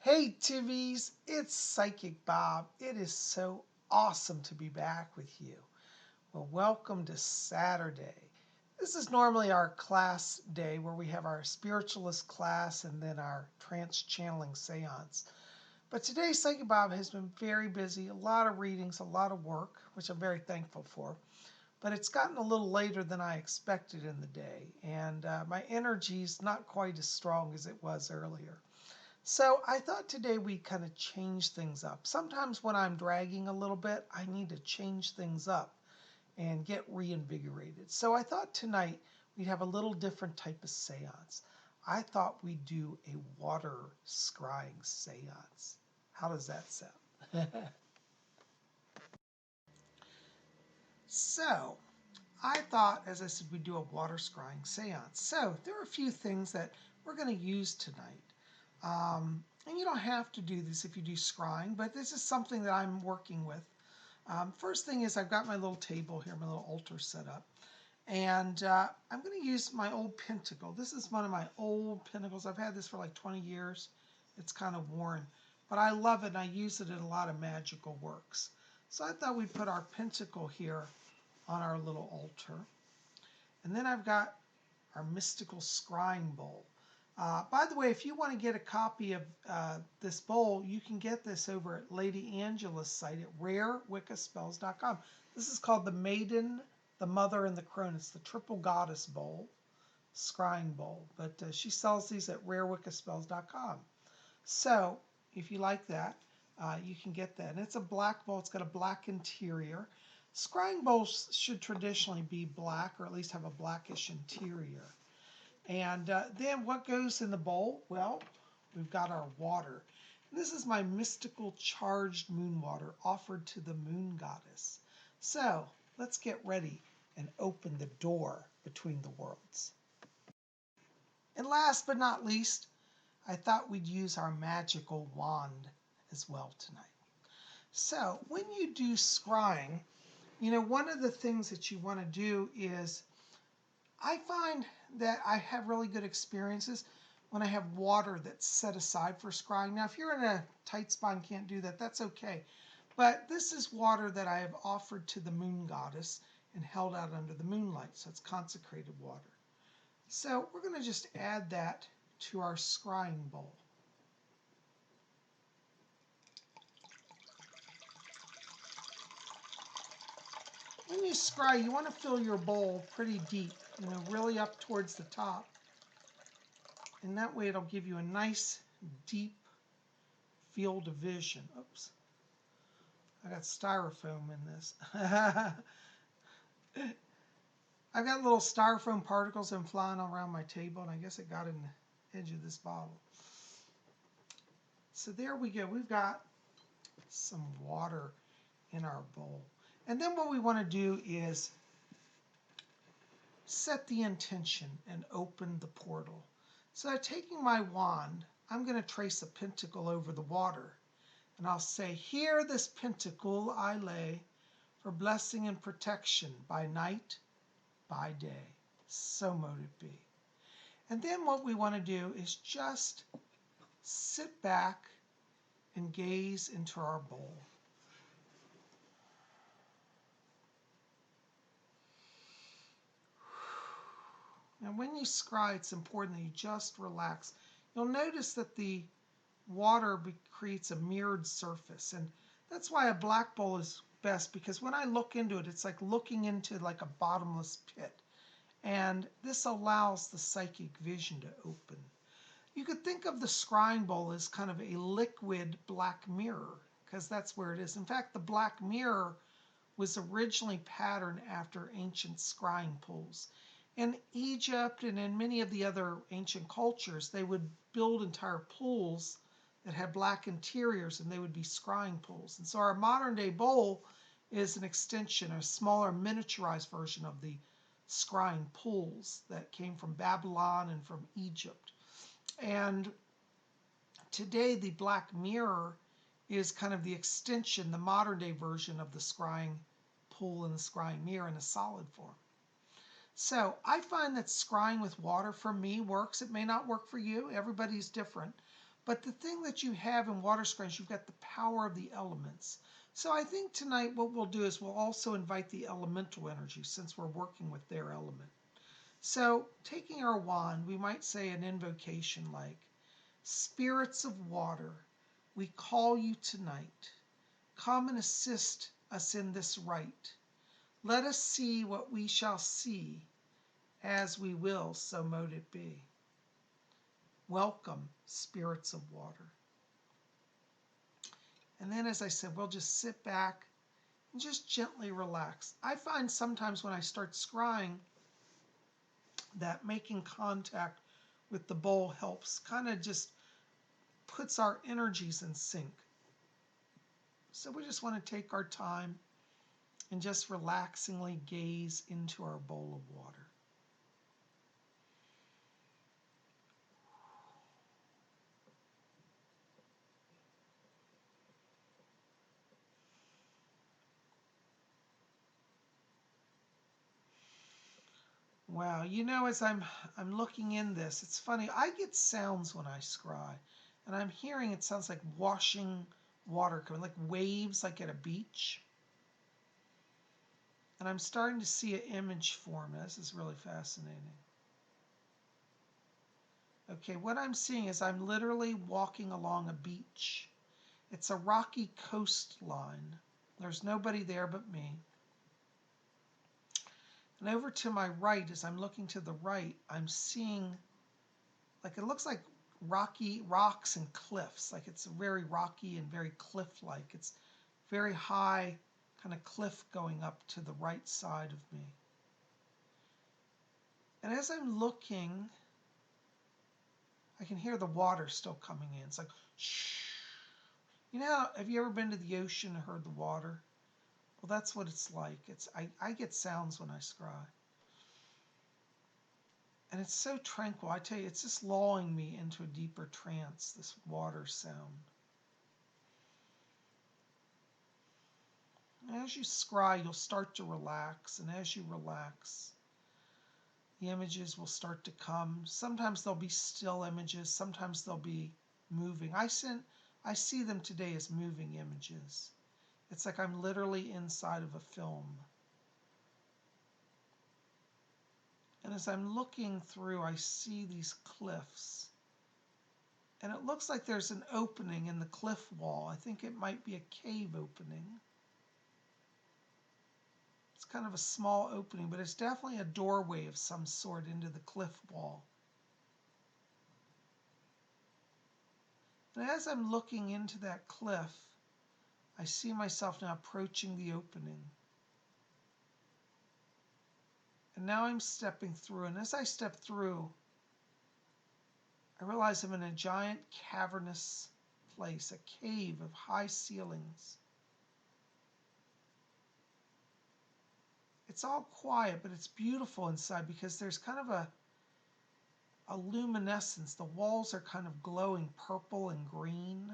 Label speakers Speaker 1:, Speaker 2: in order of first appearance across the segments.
Speaker 1: Hey Tivies, it's Psychic Bob. It is so awesome to be back with you. Well, welcome to Saturday. This is normally our class day where we have our spiritualist class and then our trance channeling seance. But today Psychic Bob has been very busy, a lot of readings, a lot of work, which I'm very thankful for. But it's gotten a little later than I expected in the day, and my energy's not quite as strong as it was earlier. So I thought today we'd kind of change things up. Sometimes when I'm dragging a little bit, I need to change things up and get reinvigorated. So I thought tonight we'd have a little different type of seance. I thought we'd do a water scrying seance. How does that sound? So I thought, as I said, we'd do a water scrying seance. So there are a few things that we're going to use tonight. And you don't have to do this if you do scrying, but this is something that I'm working with. First thing is I've got my little table here, my little altar set up. And I'm going to use my old pentacle. This is one of my old pentacles. I've had this for like 20 years. It's kind of worn, but I love it and I use it in a lot of magical works. So I thought we'd put our pentacle here on our little altar. And then I've got our mystical scrying bowl. By the way, if you want to get a copy of this bowl, you can get this over at Lady Angela's site at rarewiccaspells.com. This is called the Maiden, the Mother, and the Crone. It's the Triple Goddess Bowl, Scrying Bowl. But she sells these at rarewiccaspells.com. So if you like that, you can get that. And it's a black bowl. It's got a black interior. Scrying bowls should traditionally be black, or at least have a blackish interior. And then what goes in the bowl? Well, we've got our water. And this is my mystical charged moon water offered to the moon goddess. So let's get ready and open the door between the worlds. And last but not least, I thought we'd use our magical wand as well tonight. So when you do scrying, you know, one of the things that you want to do is, I find that I have really good experiences when I have water that's set aside for scrying. Now, if you're in a tight spot and can't do that, that's okay. But this is water that I have offered to the moon goddess and held out under the moonlight, so it's consecrated water. So we're going to just add that to our scrying bowl. When you scry, you want to fill your bowl pretty deep, you know, really up towards the top. And that way it'll give you a nice, deep field of vision. Oops. I got styrofoam in this. I've got little styrofoam particles that are flying around my table, and I guess it got in the edge of this bottle. So there we go. We've got some water in our bowl. And then what we want to do is set the intention and open the portal. So taking my wand, I'm going to trace a pentacle over the water. And I'll say, here this pentacle I lay for blessing and protection by night, by day. So mote it be. And then what we want to do is just sit back and gaze into our bowl. Now when you scry, it's important that you just relax. You'll notice that the water creates a mirrored surface, and that's why a black bowl is best, because when I look into it, it's like looking into like a bottomless pit, and this allows the psychic vision to open. You could think of the scrying bowl as kind of a liquid black mirror, because that's where it is. In fact, the black mirror was originally patterned after ancient scrying pools. In Egypt and in many of the other ancient cultures, they would build entire pools that had black interiors, and they would be scrying pools. And so our modern day bowl is an extension, a smaller miniaturized version of the scrying pools that came from Babylon and from Egypt. And today the black mirror is kind of the extension, the modern day version of the scrying pool and the scrying mirror in a solid form. So I find that scrying with water for me works. It may not work for you. Everybody's different. But the thing that you have in water scrying is you've got the power of the elements. So I think tonight what we'll do is we'll also invite the elemental energy since we're working with their element. So taking our wand, we might say an invocation like, Spirits of water, we call you tonight. Come and assist us in this rite. Let us see what we shall see. As we will, so mote it be. Welcome, spirits of water. And then, as I said, we'll just sit back and just gently relax. I find sometimes when I start scrying that making contact with the bowl helps, kind of just puts our energies in sync. So we just want to take our time and just relaxingly gaze into our bowl of water. Wow, as I'm looking in this, it's funny. I get sounds when I scry, and I'm hearing it sounds like washing water coming, like waves, like at a beach. And I'm starting to see an image form. This is really fascinating. Okay, what I'm seeing is I'm literally walking along a beach. It's a rocky coastline. There's nobody there but me. And over to my right, as I'm looking to the right, I'm seeing, like, it looks like rocky rocks and cliffs. Like it's very rocky and very cliff-like. It's very high, kind of cliff going up to the right side of me. And as I'm looking, I can hear the water still coming in. It's like, shh. Have you ever been to the ocean and heard the water? Well, that's what it's like. I get sounds when I scry. And it's so tranquil. I tell you, it's just lulling me into a deeper trance, this water sound. And as you scry, you'll start to relax. And as you relax, the images will start to come. Sometimes they'll be still images. Sometimes they'll be moving. I see them today as moving images. It's like I'm literally inside of a film. And as I'm looking through, I see these cliffs. And it looks like there's an opening in the cliff wall. I think it might be a cave opening. It's kind of a small opening, but it's definitely a doorway of some sort into the cliff wall. And as I'm looking into that cliff, I see myself now approaching the opening. And now I'm stepping through. And as I step through, I realize I'm in a giant cavernous place, a cave of high ceilings. It's all quiet, but it's beautiful inside because there's kind of a luminescence. The walls are kind of glowing purple and green.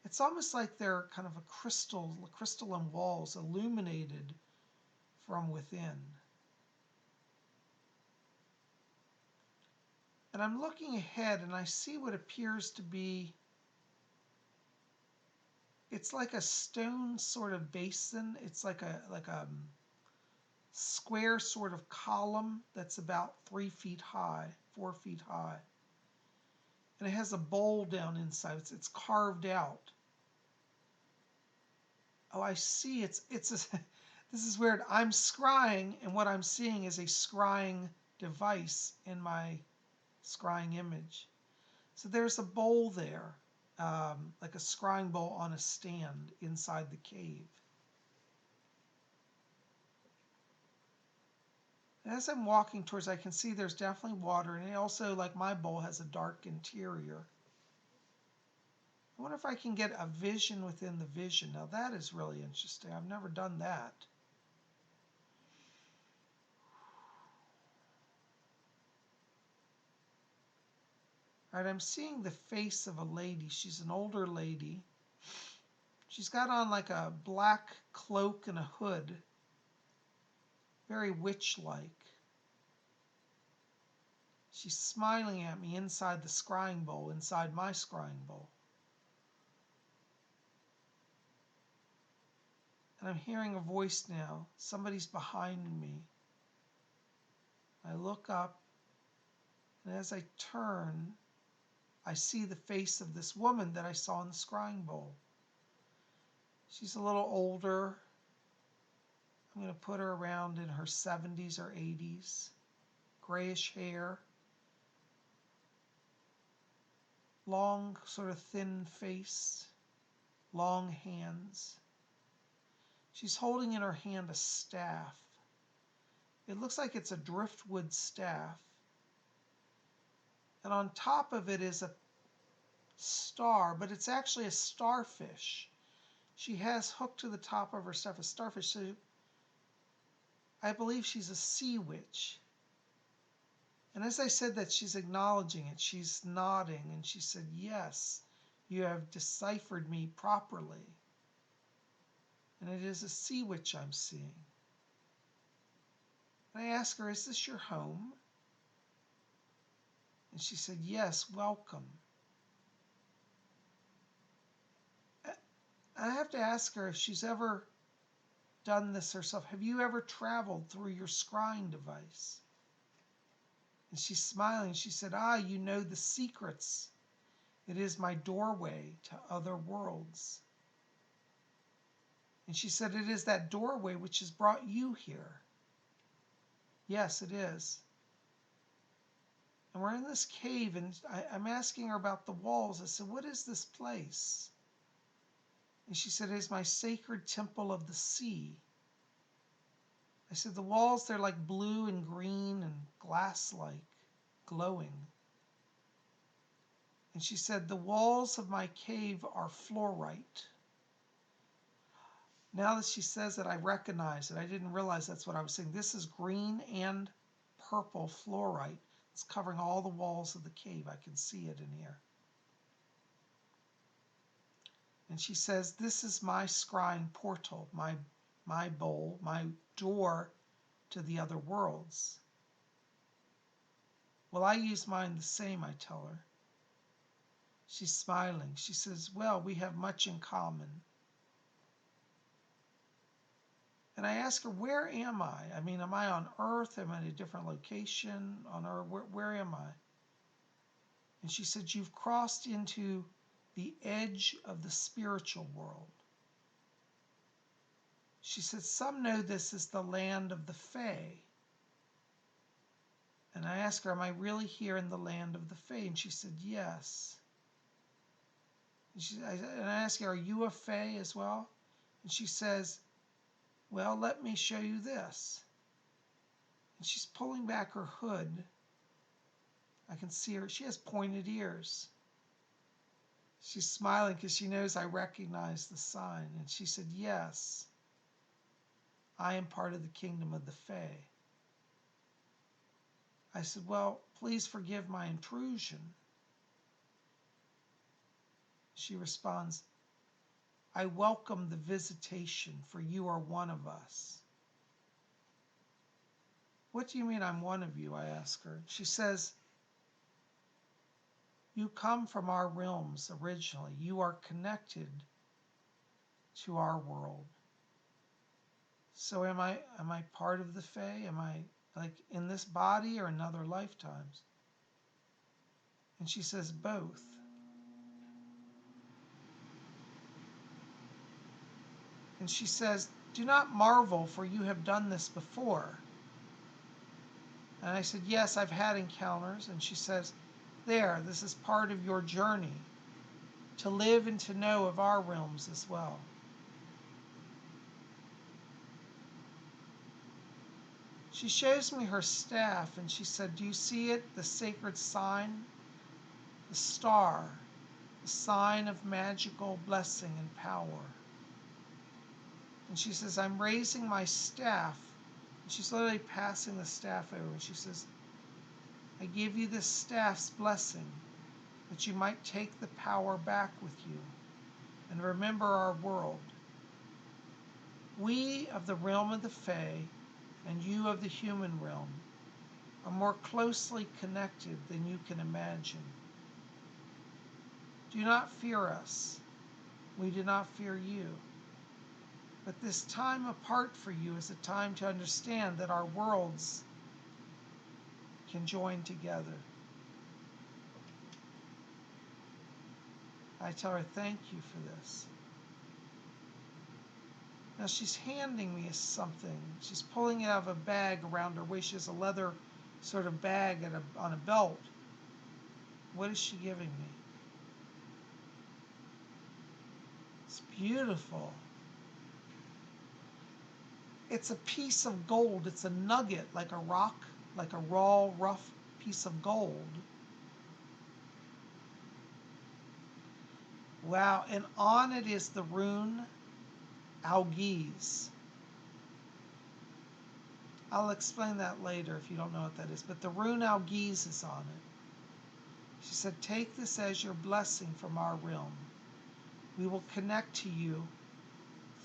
Speaker 1: It's almost like they're kind of a crystalline walls illuminated from within. And I'm looking ahead and I see what appears to be, it's like a stone sort of basin. It's like a square sort of column that's about 3 feet high, 4 feet high. And it has a bowl down inside. It's carved out. Oh, I see. This is weird. I'm scrying, and what I'm seeing is a scrying device in my scrying image. So there's a bowl there, like a scrying bowl on a stand inside the cave. And as I'm walking towards, I can see there's definitely water, and it also, like my bowl, has a dark interior. I wonder if I can get a vision within the vision. Now that is really interesting. I've never done that. All right, I'm seeing the face of a lady. She's an older lady. She's got on like a black cloak and a hood. Very witch-like. She's smiling at me inside the scrying bowl, inside my scrying bowl. And I'm hearing a voice now. Somebody's behind me. I look up, and as I turn, I see the face of this woman that I saw in the scrying bowl. She's a little older. I'm going to put her around in her 70s or 80s. Grayish hair. Long, sort of thin face. Long hands. She's holding in her hand a staff. It looks like it's a driftwood staff. And on top of it is a star, but it's actually a starfish. She has hooked to the top of her staff a starfish, so I believe she's a sea witch. And as I said that, she's acknowledging it. She's nodding, and she said, "Yes, you have deciphered me properly. And it is a sea witch I'm seeing." And I asked her, "Is this your home?" And she said, "Yes, welcome." I have to ask her if she's ever done this herself. Have you ever traveled through your scrying device? And she's smiling. She said, "You know the secrets. It is my doorway to other worlds." And she said, "It is that doorway which has brought you here." Yes, it is. And we're in this cave, and I'm asking her about the walls. I said, "What is this place?" And she said, "It is my sacred temple of the sea." I said, "The walls, they're like blue and green and glass-like, glowing." And she said, "The walls of my cave are fluorite." Now that she says it, I recognize it. I didn't realize that's what I was saying. This is green and purple fluorite. It's covering all the walls of the cave. I can see it in here. And she says, "This is my scrying portal, my bowl, my door to the other worlds." "Well, I use mine the same," I tell her. She's smiling. She says, "Well, we have much in common." And I ask her, "Where am I? I mean, am I on Earth? Am I in a different location on Earth? Where am I?" And she said, "You've crossed into the edge of the spiritual world." She said, "Some know this as the land of the Fae." And I asked her, "Am I really here in the land of the Fae?" And she said, "Yes." And I asked her, "Are you a Fae as well?" And she says, "Well, let me show you this." And she's pulling back her hood. I can see her. She has pointed ears. She's smiling because she knows I recognize the sign. And she said, "Yes, I am part of the kingdom of the Fae." I said, "Well, please forgive my intrusion." She responds, "I welcome the visitation, for you are one of us." "What do you mean I'm one of you?" I ask her. She says, "You come from our realms originally. You are connected to our world. So am I part of the Fae? Am I like in this body or in other lifetimes?" And she says, "Both." And she says, "Do not marvel, for you have done this before." And I said, "Yes, I've had encounters." And she says, This is part of your journey, to live and to know of our realms as well." She shows me her staff, and she said, "Do you see it? The sacred sign? The star, the sign of magical blessing and power." And she says, "I'm raising my staff." And she's literally passing the staff over. And she says, "I give you this staff's blessing, that you might take the power back with you and remember our world. We of the realm of the Fae and you of the human realm are more closely connected than you can imagine. Do not fear us. We do not fear you. But this time apart for you is a time to understand that our worlds can join together. I tell her, thank you for this. Now she's handing me something. She's pulling it out of a bag around her waist. She has a leather sort of bag on a belt. What is she giving me? It's beautiful. It's a piece of gold. It's a nugget, like a rock, like a raw, rough piece of gold. Wow, and on it is the rune Algiz. I'll explain that later if you don't know what that is, but the rune Algiz is on it. She said, take this as your blessing from our realm. We will connect to you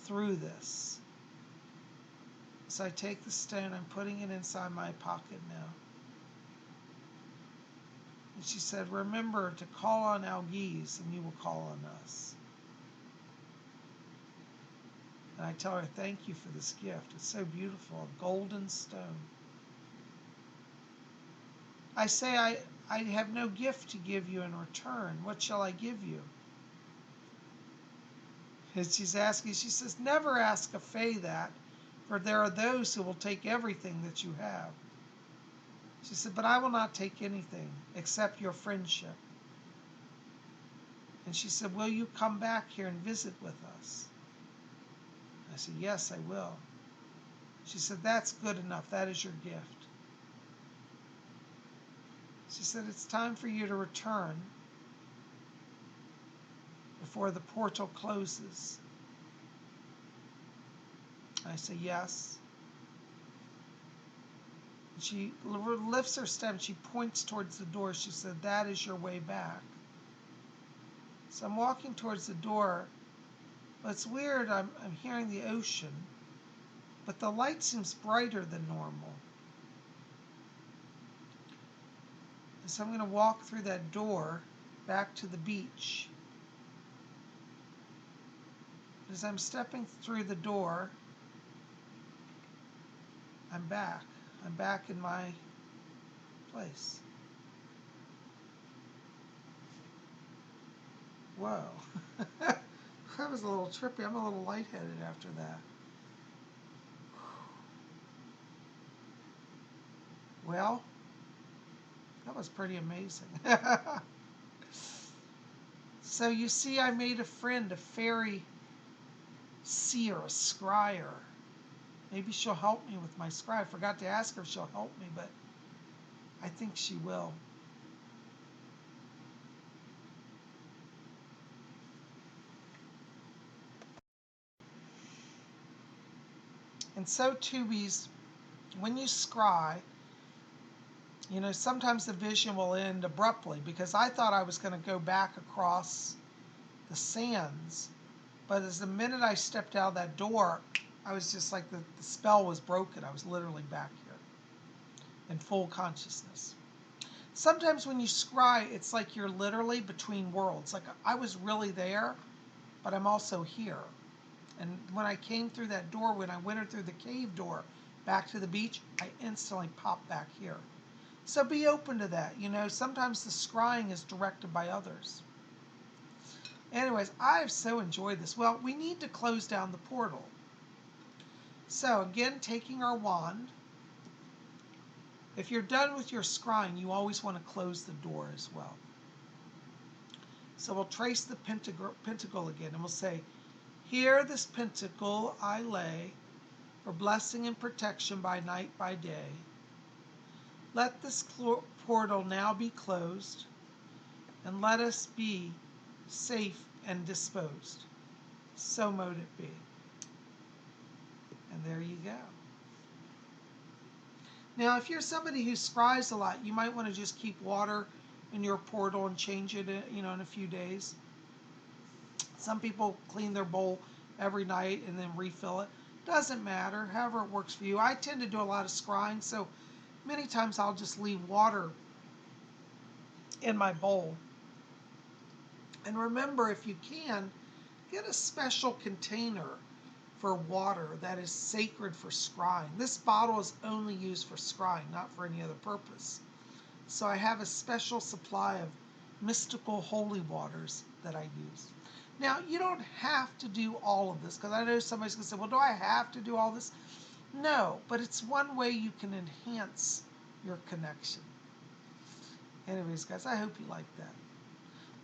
Speaker 1: through this. So I take the stone, I'm putting it inside my pocket now. And she said, remember to call on Algiz and you will call on us. And I tell her, thank you for this gift. It's so beautiful, a golden stone. I say, I have no gift to give you in return. What shall I give you? And she's asking, she says, never ask a fae that, for there are those who will take everything that you have. She said, but I will not take anything except your friendship. And she said, will you come back here and visit with us? I said, yes, I will. She said, that's good enough. That is your gift. She said, it's time for you to return before the portal closes. I say, yes. She lifts her step and she points towards the door. She said, that is your way back. So I'm walking towards the door. But it's weird, I'm hearing the ocean, but the light seems brighter than normal. And so I'm going to walk through that door back to the beach. As I'm stepping through the door, I'm back. I'm back in my place. Whoa. That was a little trippy. I'm a little lightheaded after that. Well, that was pretty amazing. So you see, I made a friend, a fairy seer, a scryer. Maybe she'll help me with my scry. I forgot to ask her if she'll help me, but I think she will. And so, tubies, when you scry, you know, sometimes the vision will end abruptly because I thought I was going to go back across the sands. But as the minute I stepped out that door, I was just like the spell was broken. I was literally back here in full consciousness. Sometimes when you scry, it's like you're literally between worlds. Like I was really there, but I'm also here. And when I came through that door, when I went through the cave door back to the beach, I instantly popped back here. So be open to that. You know, sometimes the scrying is directed by others. Anyways, I've so enjoyed this. Well, we need to close down the portal. So again, taking our wand. If you're done with your scrying, you always want to close the door as well. So we'll trace the pentacle again, and we'll say, here this pentacle I lay, for blessing and protection by night, by day. Let this portal now be closed, and let us be safe and disposed. So mote it be. And there you go. Now, if you're somebody who scries a lot, you might want to just keep water in your portal and change it, you know, in a few days. Some people clean their bowl every night and then refill it. Doesn't matter, however it works for you. I tend to do a lot of scrying, so Many times I'll just leave water in my bowl. And remember, if you can, get a special container for water that is sacred for scrying. This bottle is only used for scrying, not for any other purpose. So I have a special supply of mystical holy waters that I use. Now, you don't have to do all of this, because I know somebody's going to say, well, do I have to do all this? No, but it's one way you can enhance your connection. Anyways, guys, I hope you like that.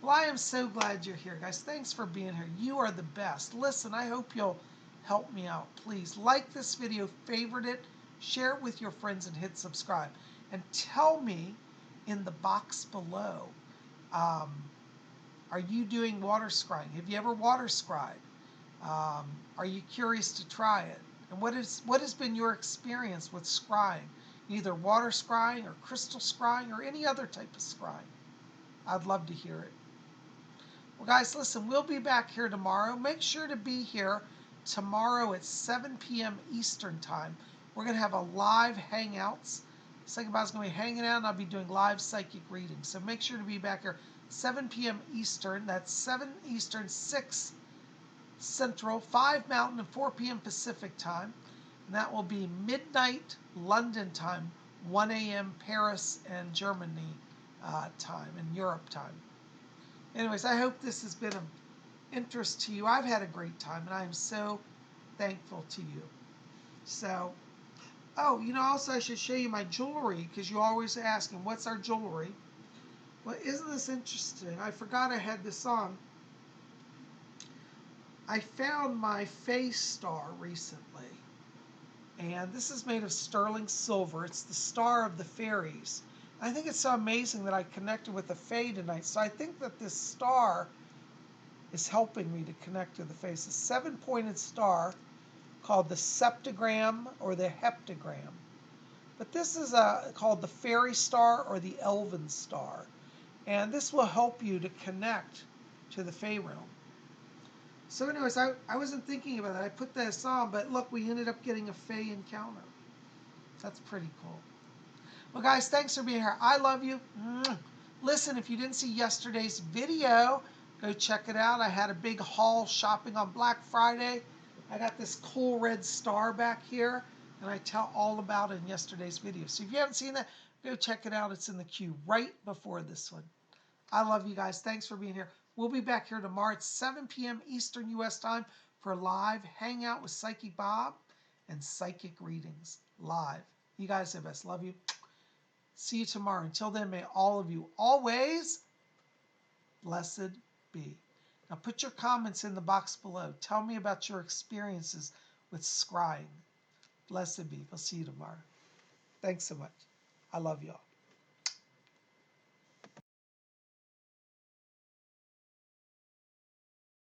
Speaker 1: Well, I am so glad you're here, guys. Thanks for being here. You are the best. Listen, I hope you'll help me out. Please like this video, favorite it, share it with your friends, and hit subscribe. And tell me in the box below, are you doing water scrying? Have you ever water scryed? Are you curious to try it? And what has been your experience with scrying? Either water scrying or crystal scrying or any other type of scrying. I'd love to hear it. Well, guys, listen, we'll be back here tomorrow. Make sure to be here tomorrow at 7 p.m. Eastern Time. We're going to have a live hangouts. PsychicBob's going to be hanging out, and I'll be doing live psychic readings. So make sure to be back here 7 p.m. Eastern. That's 7 Eastern, 6 Central, 5 Mountain, and 4 p.m. Pacific Time. And that will be midnight London time, 1 a.m. Paris and Germany time, and Europe time. Anyways, I hope this has been of interest to you. I've had a great time, and I am so thankful to you. So, oh, also I should show you my jewelry, because you're always asking, what's our jewelry? Well, isn't this interesting? I forgot I had this on. I found my face star recently, and this is made of sterling silver. It's the star of the fairies. I think it's so amazing that I connected with the Fae tonight. So I think that this star is helping me to connect to the Fae. It's a 7-pointed star called the septagram or the heptagram. But this is called the fairy star or the elven star. And this will help you to connect to the Fae realm. So anyways, I wasn't thinking about that. I put this on, but look, we ended up getting a Fae encounter. That's pretty cool. Well, guys, thanks for being here. I love you. Listen, if you didn't see yesterday's video, go check it out. I had a big haul shopping on Black Friday. I got this cool red star back here, and I tell all about it in yesterday's video. So if you haven't seen that, go check it out. It's in the queue right before this one. I love you guys. Thanks for being here. We'll be back here tomorrow at 7 p.m. Eastern U.S. time for a live hangout with Psychic Bob and psychic readings live. You guys are the best. Love you. See you tomorrow. Until then, may all of you always blessed be. Now put your comments in the box below. Tell me about your experiences with scrying. Blessed be. We'll see you tomorrow. Thanks so much. I love y'all.